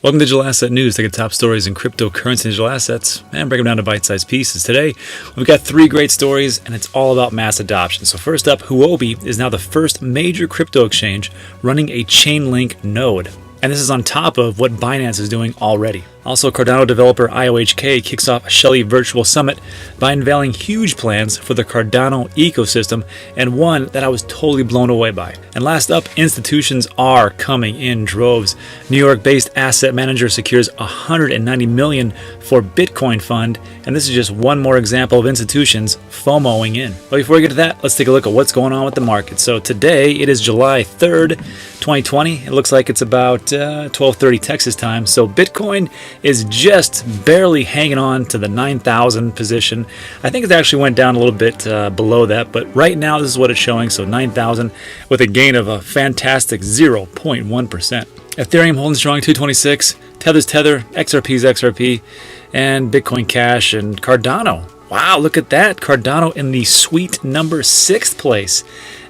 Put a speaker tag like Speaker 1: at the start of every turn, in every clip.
Speaker 1: Welcome to Digital Asset News. Take the top stories in cryptocurrency and digital assets and break them down to bite-sized pieces. Today, we've got three great stories, and it's all about mass adoption. So first up, Huobi is now the first major crypto exchange running a CHAINLINK node. And this is on top of what Binance is doing already. Also, Cardano developer IOHK kicks off a SHELLEY virtual summit by unveiling huge plans for the Cardano ecosystem, and one that I was totally blown away by. And last up, institutions are coming in droves. New York-based asset manager secures $190 million for Bitcoin fund, and this is just one more example of institutions FOMOing in. But before we get to that, let's take a look at what's going on with the market. So today, it is July 3rd, 2020. It looks like it's about 12:30 Texas time. So Bitcoin is just barely hanging on to the 9,000 position. I think it actually went down a little bit below that, but right now this is what it's showing. So 9,000 with a gain of a fantastic 0.1%. Ethereum holding strong, 226. Tether's Tether, XRP's XRP, and Bitcoin Cash and Cardano. Wow, look at that. Cardano in the sweet number 6th place,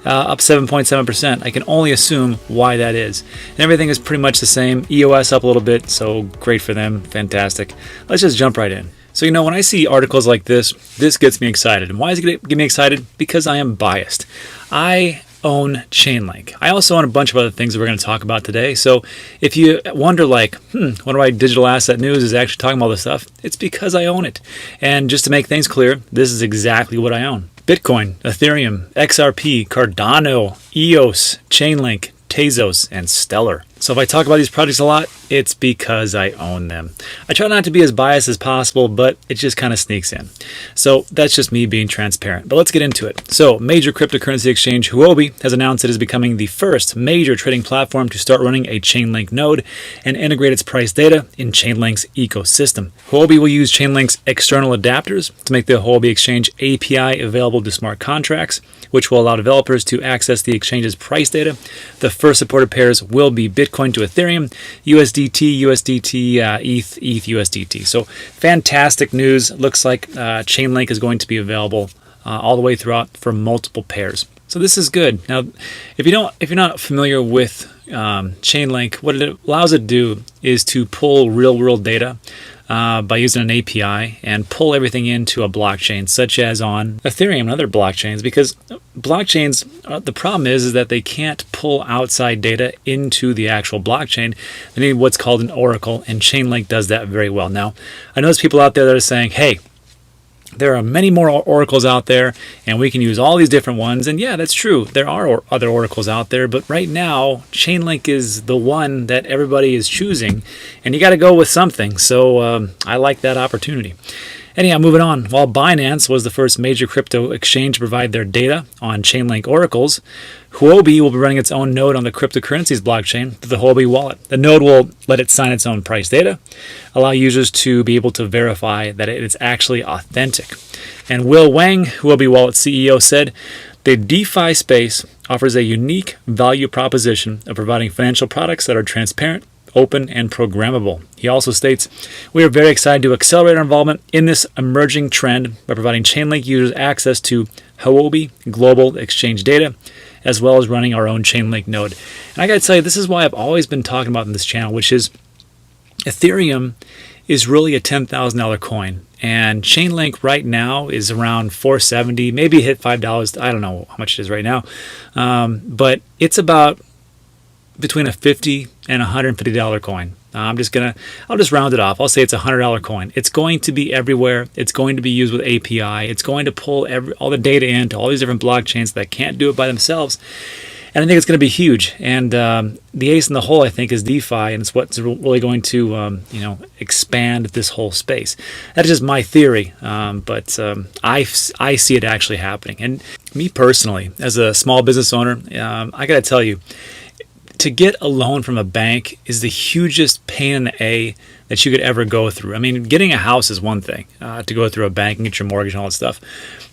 Speaker 1: up 7.7%. I can only assume why that is. And everything is pretty much the same. EOS up a little bit, so great for them. Fantastic. Let's just jump right in. So, when I see articles like this gets me excited. And why does it get me excited? Because I am biased. I own CHAINLINK. I also own a bunch of other things that we're going to talk about today. So if you wonder wonder why Digital Asset News is actually talking about this stuff, it's because I own it. And just to make things clear, this is exactly what I own. Bitcoin, Ethereum, XRP, Cardano, EOS, CHAINLINK, Tezos, and Stellar. So if I talk about these projects a lot, it's because I own them. I try not to be as biased as possible, but it just kind of sneaks in. So that's just me being transparent. But let's get into it. So major cryptocurrency exchange Huobi has announced it is becoming the first major trading platform to start running a CHAINLINK node and integrate its price data in CHAINLINK's ecosystem. Huobi will use CHAINLINK's external adapters to make the Huobi exchange API available to smart contracts, which will allow developers to access the exchange's price data. The first supported pairs will be Bitcoin to Ethereum, USDT, ETH, USDT. So fantastic news. Looks like CHAINLINK is going to be available all the way throughout for multiple pairs. So this is good. Now, if you're not familiar with CHAINLINK, what it allows it to do is to pull real-world data by using an API and pull everything into a blockchain, such as on Ethereum and other blockchains, because blockchains, the problem is that they can't pull outside data into the actual blockchain. They need what's called an oracle, and CHAINLINK does that very well. Now, I know there's people out there that are saying, hey, there are many more oracles out there, and we can use all these different ones. And yeah, that's true. There are other oracles out there, but right now, CHAINLINK is the one that everybody is choosing, and you got to go with something. So I like that opportunity. Anyhow, moving on. While Binance was the first major crypto exchange to provide their data on CHAINLINK oracles, Huobi will be running its own node on the cryptocurrencies blockchain through the Huobi wallet. The node will let it sign its own price data, allow users to be able to verify that it is actually authentic. And Will Wang, Huobi wallet CEO, said, "The DeFi space offers a unique value proposition of providing financial products that are transparent, open, and programmable." He also states, "We are very excited to accelerate our involvement in this emerging trend by providing CHAINLINK users access to Huobi global exchange data, as well as running our own CHAINLINK node." And I got to tell you, this is why I've always been talking about in this channel, which is Ethereum is really a $10,000 coin. And CHAINLINK right now is around $470, maybe hit $5. I don't know how much it is right now. But it's about between a $50 and $150 coin. I'll just round it off. I'll say it's a $100 coin. It's going to be everywhere. It's going to be used with API. It's going to pull all the data into all these different blockchains that can't do it by themselves. And I think it's going to be huge. And the ace in the hole, I think, is DeFi, and it's what's really going to, expand this whole space. That's just my theory, but I see it actually happening. And me personally, as a small business owner, I got to tell you, to get a loan from a bank is the hugest pain in the A that you could ever go through. I mean, getting a house is one thing, to go through a bank and get your mortgage and all that stuff.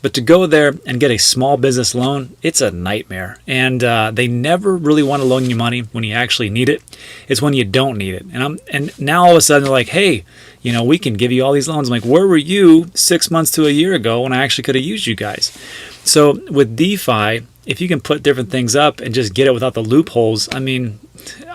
Speaker 1: But to go there and get a small business loan, it's a nightmare. And they never really want to loan you money when you actually need it. It's when you don't need it. And now all of a sudden they're like, hey, we can give you all these loans. I'm like, where were you 6 months to a year ago when I actually could have used you guys? So with DeFi, if you can put different things up and just get it without the loopholes, I mean,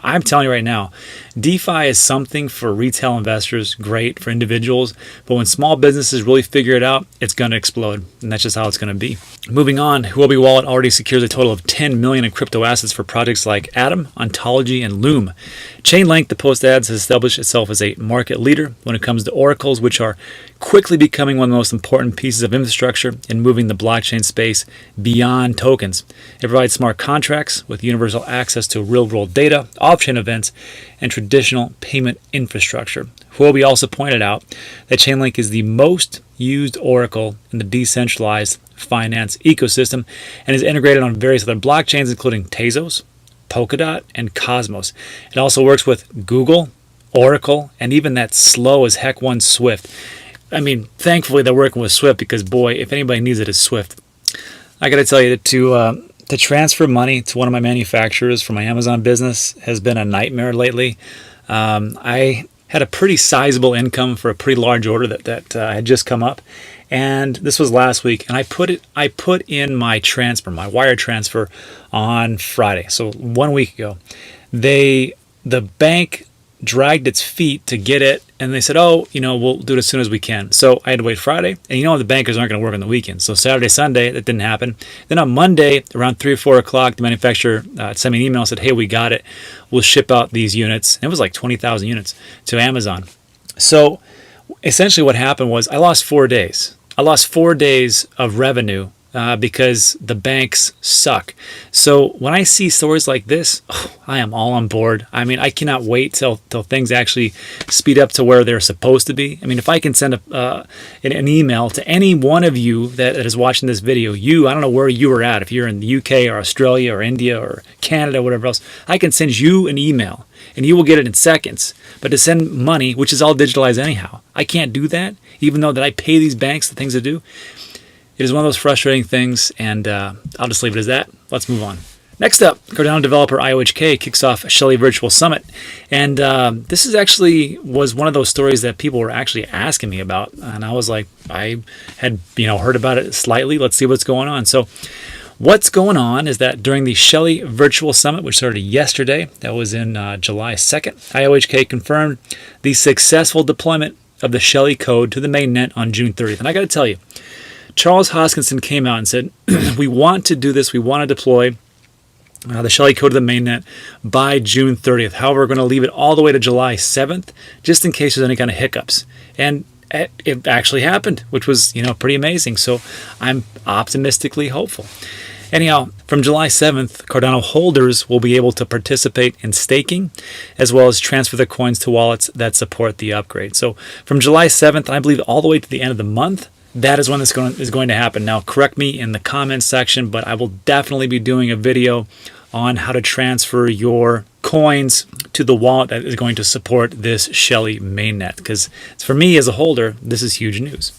Speaker 1: I'm telling you right now, DeFi is something for retail investors, great for individuals, but when small businesses really figure it out, it's going to explode, and that's just how it's going to be. Moving on, Huobi Wallet already secures a total of 10 million in crypto assets for projects like Atom, Ontology, and Loom. CHAINLINK, the post adds, has established itself as a market leader when it comes to oracles, which are quickly becoming one of the most important pieces of infrastructure in moving the blockchain space beyond tokens. It provides smart contracts with universal access to real-world data, off-chain events, and traditional payment infrastructure. Huobi also pointed out that CHAINLINK is the most used oracle in the decentralized finance ecosystem and is integrated on various other blockchains, including Tezos, Polkadot, and Cosmos. It also works with Google, Oracle, and even that slow as heck one Swift. I mean, thankfully they're working with Swift because, boy, if anybody needs it, it's Swift. I got to tell you, to transfer money to one of my manufacturers for my Amazon business has been a nightmare lately. I had a pretty sizable income for a pretty large order that had just come up, and this was last week. And I put in my transfer, my wire transfer, on Friday, so 1 week ago. The bank dragged its feet to get it, and they said, oh, we'll do it as soon as we can. So I had to wait Friday, and the bankers aren't going to work on the weekend. So Saturday, Sunday, that didn't happen. Then on Monday, around 3 or 4 o'clock, the manufacturer sent me an email and said, hey, we got it. We'll ship out these units. And it was like 20,000 units to Amazon. So essentially what happened was I lost 4 days. I lost 4 days of revenue because the banks suck. So when I see stories like this, I am all on board. I mean, I cannot wait till things actually speed up to where they're supposed to be. I mean, if I can send an email to any one of you that is watching this video, I don't know where you are at, if you're in the UK or Australia or India or Canada or whatever else, I can send you an email and you will get it in seconds. But to send money, which is all digitalized anyhow, I can't do that, even though that I pay these banks the things to do. It is one of those frustrating things, and I'll just leave it as that. Let's move on. Next up, Cardano developer IOHK kicks off SHELLEY Virtual Summit. And this was one of those stories that people were actually asking me about. And I was like, I had heard about it slightly. Let's see what's going on. So what's going on is that during the SHELLEY Virtual Summit, which started yesterday, that was in July 2nd, IOHK confirmed the successful deployment of the SHELLEY code to the mainnet on June 30th. And I got to tell you, Charles Hoskinson came out and said, we want to do this. We want to deploy the SHELLEY code to the mainnet by June 30th. However, we're going to leave it all the way to July 7th, just in case there's any kind of hiccups. And it actually happened, which was, pretty amazing. So I'm optimistically hopeful. Anyhow, from July 7th, Cardano holders will be able to participate in staking, as well as transfer their coins to wallets that support the upgrade. So from July 7th, I believe all the way to the end of the month, that is when this is going to happen. Now, correct me in the comments section, but I will definitely be doing a video on how to transfer your coins to the wallet that is going to support this SHELLEY mainnet. Because for me as a holder, this is huge news.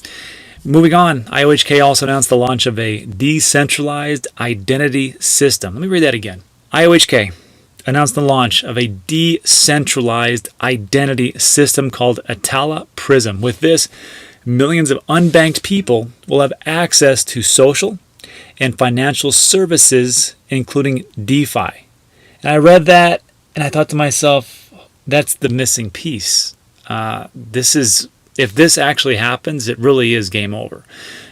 Speaker 1: Moving on, IOHK also announced the launch of a decentralized identity system. Let me read that again. IOHK announced the launch of a decentralized identity system called Atala Prism. With this, millions of unbanked people will have access to social and financial services, including DeFi. And I read that and I thought to myself, that's the missing piece. If this actually happens, it really is game over.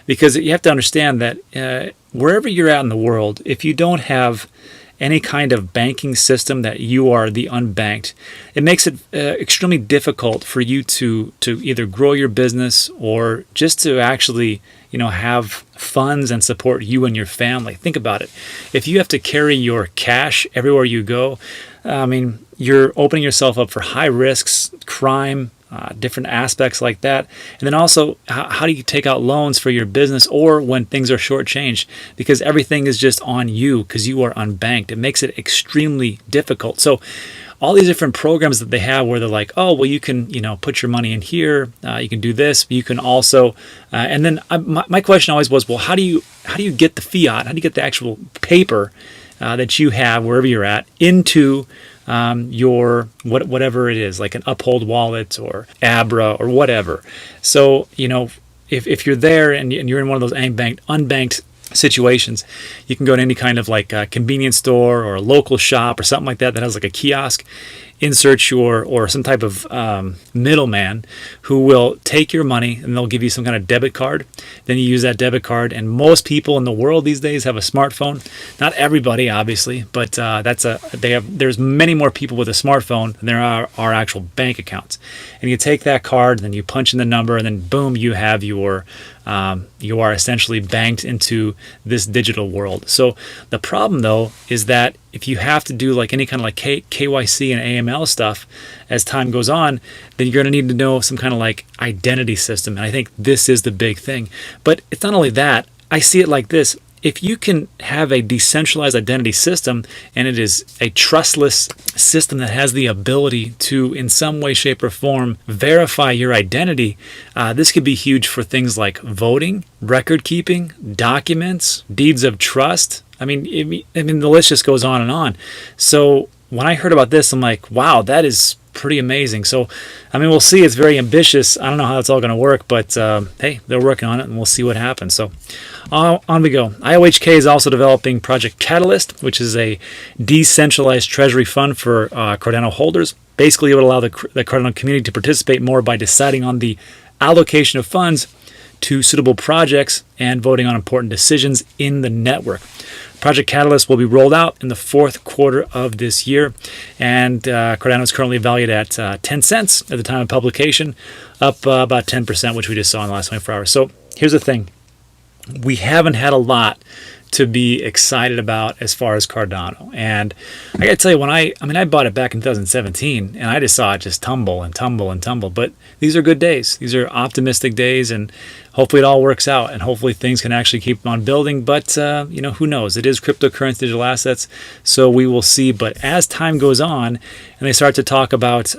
Speaker 1: Because you have to understand that wherever you're at in the world, if you don't have any kind of banking system that you are the unbanked, it makes it extremely difficult for you to either grow your business or just to actually have funds and support you and your family. Think about it. If you have to carry your cash everywhere you go, you're opening yourself up for high risks, crime, different aspects like that. And then also, how do you take out loans for your business or when things are shortchanged? Because everything is just on you because you are unbanked. It makes it extremely difficult. So all these different programs that they have where they're like, oh, well, you can, put your money in here. You can do this. You can also, and then my question always was, well, how do you get the fiat? How do you get the actual paper that you have wherever you're at into your whatever it is, like an Uphold wallet or Abra or whatever. So if you're there and you're in one of those unbanked situations. You can go to any kind of like a convenience store or a local shop or something like that that has like a kiosk, insert your or some type of middleman who will take your money and they'll give you some kind of debit card. Then you use that debit card, and most people in the world these days have a smartphone. Not everybody, obviously, but there's many more people with a smartphone than there are actual bank accounts. And you take that card, and then you punch in the number, and then boom, you have you are essentially banked into this digital world. So the problem though is that if you have to do like any kind of like KYC and AML stuff as time goes on, then you're going to need to know some kind of like identity system. And I think this is the big thing. But it's not only that. I see it like this. If you can have a decentralized identity system, and it is a trustless system that has the ability to, in some way, shape, or form, verify your identity, this could be huge for things like voting, record keeping, documents, deeds of trust. I mean, the list just goes on and on. So when I heard about this, I'm like, wow, that is pretty amazing. So, I mean, we'll see. It's very ambitious. I don't know how it's all going to work, but hey, they're working on it, and we'll see what happens. So, on we go. IOHK is also developing Project Catalyst, which is a decentralized treasury fund for Cardano holders. Basically, it would allow the Cardano community to participate more by deciding on the allocation of funds to suitable projects and voting on important decisions in the network. Project Catalyst will be rolled out in the fourth quarter of this year, and Cardano is currently valued at 10 cents at the time of publication, up about 10%, which we just saw in the last 24 hours. So here's the thing. We haven't had a lot to be excited about as far as Cardano. And I gotta tell you, when I bought it back in 2017, and I just saw it just tumble and tumble and tumble. But these are good days. These are optimistic days, and hopefully it all works out, and hopefully things can actually keep on building. But who knows? It is cryptocurrency digital assets, so we will see. But as time goes on, and they start to talk about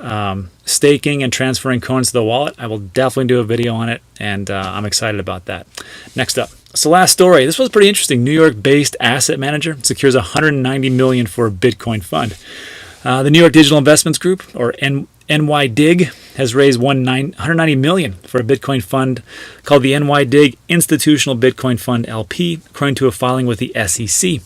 Speaker 1: staking and transferring coins to the wallet, I will definitely do a video on it, and I'm excited about that. Next up. So last story. This was pretty interesting. New York-based asset manager secures $190 million for a Bitcoin fund. The New York Digital Investments Group, or NYDIG, has raised $190 million for a Bitcoin fund called the NYDIG Institutional Bitcoin Fund LP, according to a filing with the SEC.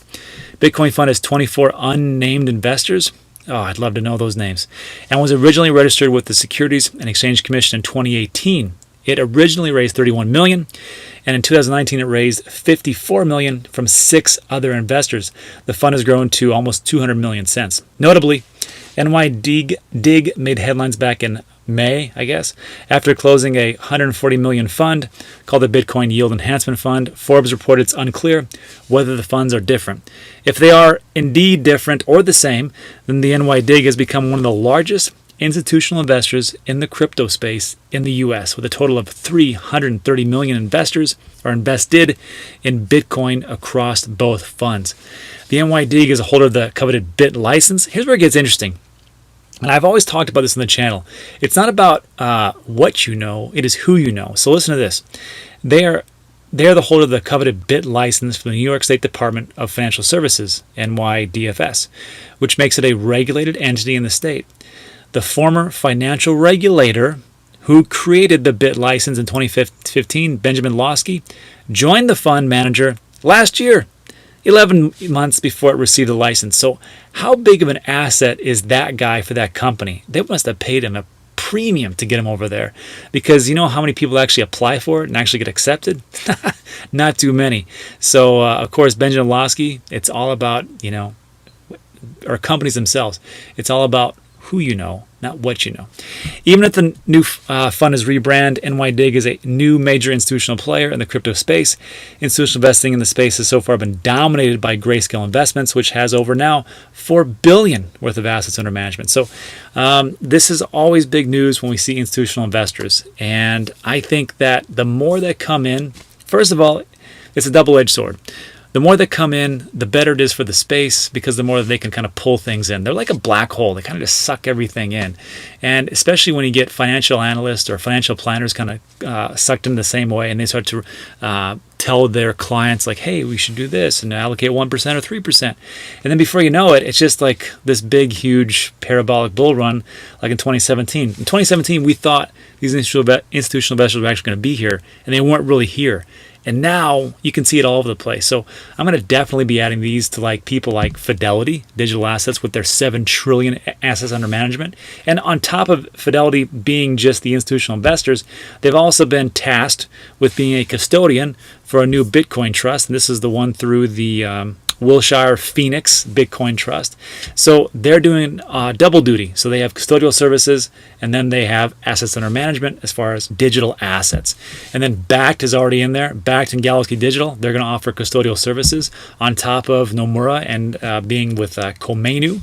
Speaker 1: Bitcoin fund has 24 unnamed investors. Oh, I'd love to know those names. And was originally registered with the Securities and Exchange Commission in 2018. It originally raised $31 million, and in 2019 it raised $54 million from 6 other investors. The fund has grown to almost $200 million since. Notably, NYDIG made headlines back in May, I guess, after closing a $140 million fund called the Bitcoin Yield Enhancement Fund. Forbes reported it's unclear whether the funds are different. If they are indeed different or the same, then the NYDIG has become one of the largest institutional investors in the crypto space in the U.S., with a total of 330 million investors are invested in Bitcoin across both funds. The NYDIG is a holder of the coveted BIT license. Here's where it gets interesting. And I've always talked about this on the channel. It's not about what you know, it is who you know. So listen to this. They are the holder of the coveted BIT license from the New York State Department of Financial Services, NYDFS, which makes it a regulated entity in the state. The former financial regulator who created the BIT license in 2015, Benjamin Lawsky, joined the fund manager last year, 11 months before it received the license. So how big of an asset is that guy for that company? They must have paid him a premium to get him over there, because you know how many people actually apply for it and actually get accepted? Not too many. So of course, Benjamin Lawsky, it's all about, or companies themselves, it's all about who you know, not what you know. Even if the new fund is rebranded, NYDIG is a new major institutional player in the crypto space. Institutional investing in the space has so far been dominated by Grayscale Investments, which has over now $4 billion worth of assets under management. So this is always big news when we see institutional investors. And I think that the more that come in, first of all, it's a double-edged sword. The more that come in, the better it is for the space, because the more they can kind of pull things in. They're like a black hole. They kind of just suck everything in. And especially when you get financial analysts or financial planners kind of sucked in the same way, and they start to tell their clients like, hey, we should do this and allocate 1% or 3%. And then before you know it, it's just like this big, huge parabolic bull run like in 2017. In 2017, we thought these institutional investors were actually going to be here, and they weren't really here. And now you can see it all over the place. So I'm going to definitely be adding these to like people like Fidelity Digital Assets with their 7 trillion assets under management. And on top of Fidelity being just the institutional investors, they've also been tasked with being a custodian for a new Bitcoin trust. And this is the one through the Wilshire Phoenix Bitcoin Trust. So they're doing double duty. So they have custodial services, and then they have assets under management as far as digital assets. And then Bakkt is already in there. Bakkt and Galaxy Digital, they're going to offer custodial services on top of Nomura and being with Komeinu.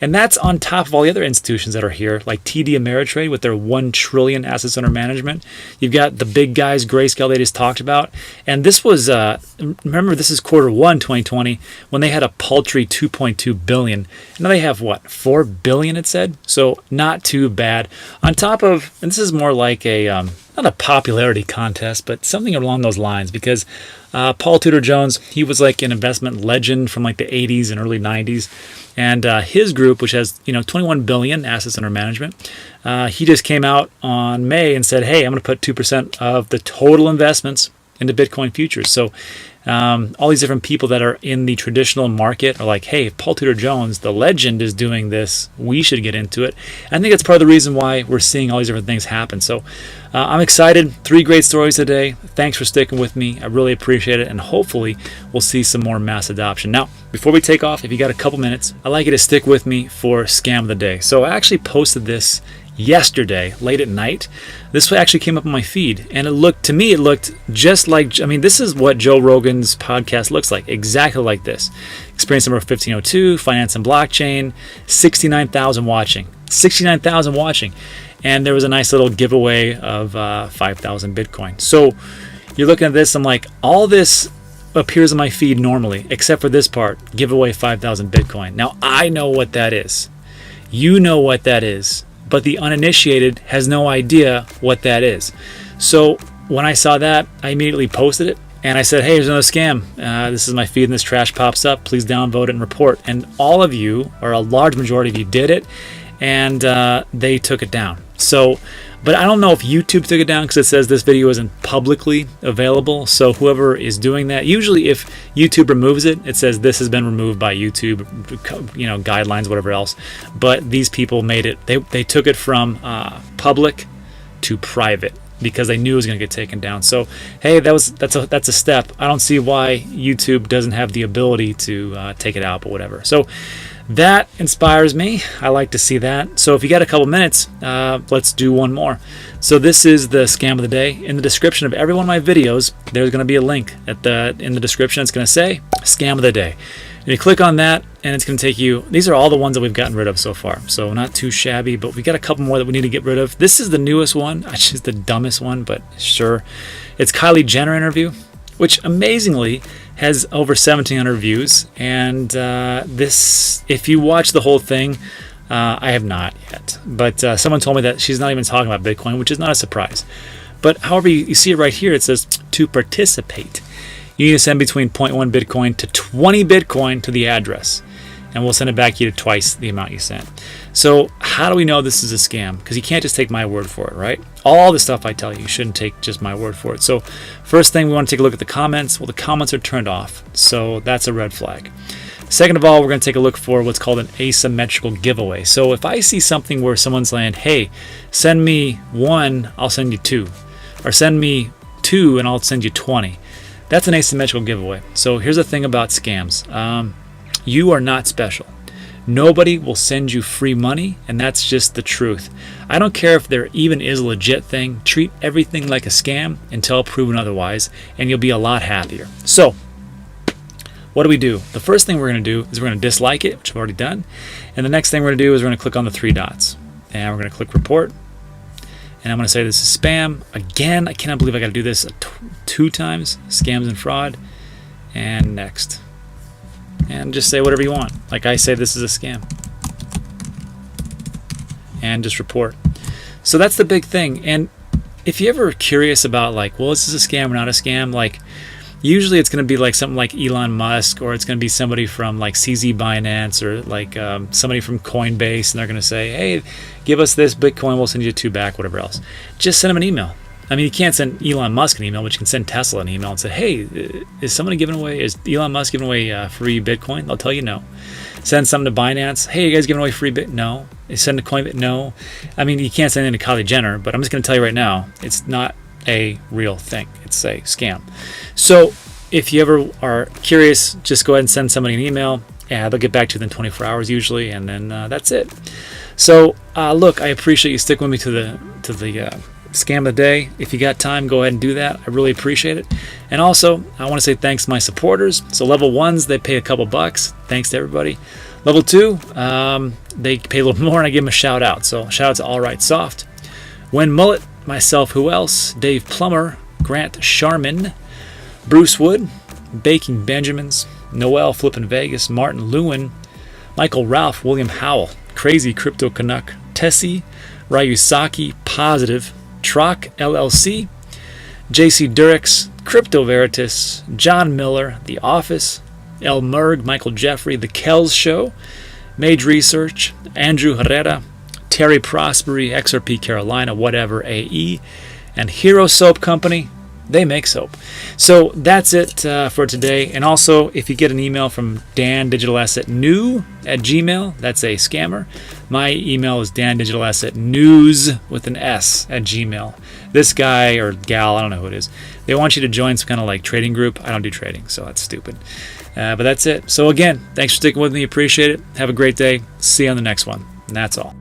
Speaker 1: And that's on top of all the other institutions that are here, like TD Ameritrade with their 1 trillion assets under management. You've got the big guys, Grayscale, they just talked about. And this was, remember, this is Q1 2020, when they had a paltry 2.2 billion. Now they have what, 4 billion it said? So not too bad. On top of, and this is more like a, not a popularity contest, but something along those lines, because Paul Tudor Jones, he was like an investment legend from like the 80s and early 90s. And his group, which has 21 billion assets under management, he just came out on May and said, hey, I'm going to put 2% of the total investments into Bitcoin futures. So all these different people that are in the traditional market are like, hey, if Paul Tudor Jones, the legend, is doing this, we should get into it. I think that's part of the reason why we're seeing all these different things happen. So I'm excited. 3 great stories today. Thanks for sticking with me. I really appreciate it. And hopefully we'll see some more mass adoption. Now, before we take off, if you got a couple minutes, I'd like you to stick with me for Scam of the Day. So I actually posted this yesterday late at night. This actually came up on my feed, and it looked just like, I mean, this is what Joe Rogan's podcast looks like, exactly like this. Experience number 1502, finance and blockchain, 69,000 watching, and there was a nice little giveaway of 5,000 Bitcoin. So you're looking at this, I'm like, all this appears on my feed normally, except for this part, giveaway 5,000 Bitcoin. Now I know what that is. You know what that is. But the uninitiated has no idea what that is. So when I saw that, I immediately posted it, and I said, hey, here's another scam. This is my feed, and this trash pops up. Please downvote it and report. And all of you, or a large majority of you, did it, and they took it down. So, but I don't know if YouTube took it down, because it says this video isn't publicly available. So whoever is doing that, usually if YouTube removes it, it says this has been removed by YouTube, guidelines, whatever else. But these people made it, they took it from public to private, because they knew it was going to get taken down. So hey, that's a step. I don't see why YouTube doesn't have the ability to take it out, but whatever. So that inspires me. I like to see that. So if you got a couple minutes, let's do one more. So this is the scam of the day. In the description of every one of my videos, there's going to be a link in the description. It's going to say scam of the day. And you click on that, and it's going to take you. These are all the ones that we've gotten rid of so far. So not too shabby, but we got a couple more that we need to get rid of. This is the newest one. It's just the dumbest one, but sure. It's Kylie Jenner interview, which amazingly has over 1,700 views. And this, if you watch the whole thing, I have not yet. But someone told me that she's not even talking about Bitcoin, which is not a surprise. But however, you see it right here, it says to participate. You need to send between 0.1 Bitcoin to 20 Bitcoin to the address, and we'll send it back to you to twice the amount you sent. So how do we know this is a scam? Because you can't just take my word for it, right? All the stuff I tell you, you shouldn't take just my word for it. So first thing, we want to take a look at the comments. Well, the comments are turned off, so that's a red flag. Second of all, we're going to take a look for what's called an asymmetrical giveaway. So if I see something where someone's saying, hey, send me 1, I'll send you 2. Or send me 2 and I'll send you 20. That's an asymmetrical giveaway. So here's the thing about scams. You are not special. Nobody will send you free money, and that's just the truth. I don't care if there even is a legit thing. Treat everything like a scam until proven otherwise, and you'll be a lot happier. So what do we do? The first thing we're going to do is we're going to dislike it, which I've already done. And the next thing we're going to do is we're going to click on the 3 dots. And we're going to click report. And I'm going to say this is spam. Again, I cannot believe I got to do this 2 times. Scams and fraud. And next. And just say whatever you want. Like I say this is a scam. And just report. So that's the big thing. And if you're ever curious about like, well, is this a scam or not a scam? Like, usually it's going to be like something like Elon Musk, or it's going to be somebody from like CZ Binance, or like somebody from Coinbase, and they're going to say, hey, give us this Bitcoin, we'll send you 2 back, whatever else. Just send them an email. I mean, you can't send Elon Musk an email, but you can send Tesla an email and say, hey, is Elon Musk giving away free Bitcoin? They'll tell you no. Send something to Binance. Hey, you guys giving away free Bit? No. Send a Coinbit? No. I mean, you can't send anything to Kylie Jenner, but I'm just going to tell you right now, it's not a real thing. It's a scam. So if you ever are curious, just go ahead and send somebody an email. Yeah, they'll get back to you within 24 hours usually, and then that's it. So look, I appreciate you sticking with me to the scam of the day. If you got time, go ahead and do that. I really appreciate it. And also, I want to say thanks to my supporters. So level 1s, they pay a couple bucks. Thanks to everybody. Level 2, they pay a little more, and I give them a shout out. So shout out to All Right Soft, Wen Mullet, myself, who else? Dave Plummer, Grant Sharman, Bruce Wood, Baking Benjamins, Noel Flippin' Vegas, Martin Lewin, Michael Ralph, William Howell, Crazy Crypto Canuck, Tessie, Ryusaki, Positive, Troc LLC, JC Durex, Crypto Veritas, John Miller, The Office, El Murg, Michael Jeffrey, The Kells Show, Mage Research, Andrew Herrera, Terry Prospery, XRP Carolina, Whatever AE, and Hero Soap Company. They make soap. So that's it for today. And also, if you get an email from dandigitalassetnew@gmail, that's a scammer. My email is dandigitalassetnews@gmail. This guy or gal, I don't know who it is, they want you to join some kind of like trading group. I don't do trading, so that's stupid. But that's it. So again, thanks for sticking with me. Appreciate it. Have a great day. See you on the next one. And that's all.